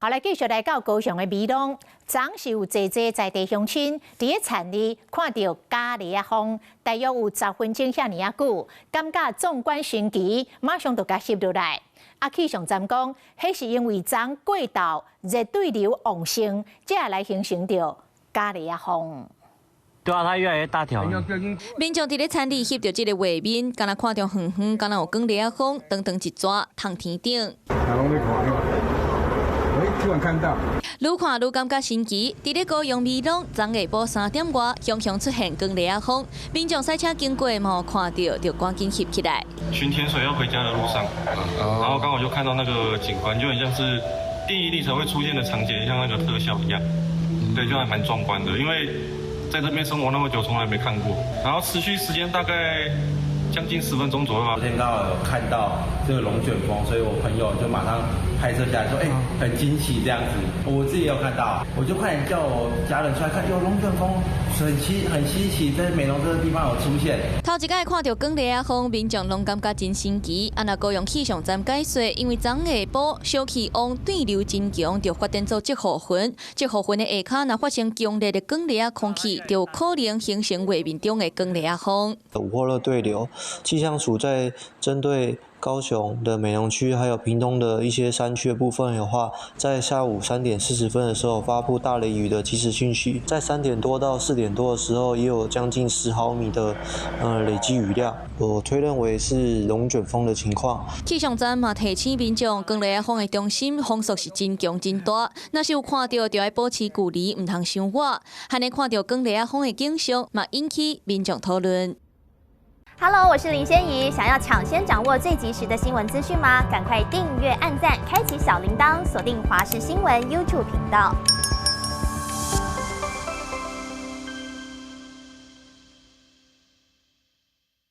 后来继续来到高雄的美浓，昨是有济在地乡亲伫个田里看到假梨仔风，大约有10分钟遐尼啊久，感觉纵观寻奇，马上就甲翕落来。气象站讲，迄是因为昨过道热对流旺盛，才来形成着假梨仔风。 对啊，它越来越大条。民众伫咧田里翕到这个画面，敢若看到远远，敢若有光梨仔风，长长一撮，通天顶。突然看到，愈看愈感觉神奇。伫咧高雄美浓，昨下晡3点外，雄雄出现光梨仔风，民众赛车经过嘛，看到就赶紧翕起来。巡田水要回家的路上，然后刚好就看到那个景观，就很像是电影里才会出现的场景，像那个特效一样，对，就还蛮壮观的，因为。 在这边生活那么久，从来没看过。然后持续时间大概将近10分钟左右吧。昨天刚好有看到这个龙卷风，所以我朋友就马上拍摄下来说：“很惊喜这样子。”我自己也有看到，我就快点叫我家人出来看，有龙卷风，很稀奇，在美浓这个地方有出现。头一摆看到光梨仔风，民众拢感觉真神奇。按那高雄气象站解说，因为昨下晡小气往对流真强，就发展做积雨云。积雨云的下骹若发生强烈的光梨仔空气，就有可能形成画面中的光梨仔风。午后热对流，气象署在针对高雄的美浓区还有屏东的一些山区的部分的话，在下午3点40分的时候发布大雷雨的即时讯息，在3点多到4点多的时候，也有将近10毫米的累积雨量，我推认为是龙卷风的情况。气象站嘛提醒民众，光梨仔风的中心风速是真强真大，若是有看到，就要保持距离，唔通伤远。还能看到光梨仔风的景象，嘛引起民众讨论。 Hello， 我是林仙怡。想要抢先掌握最及时的新闻资讯吗？赶快订阅、按赞、开启小铃铛，锁定华视新闻 YouTube 频道。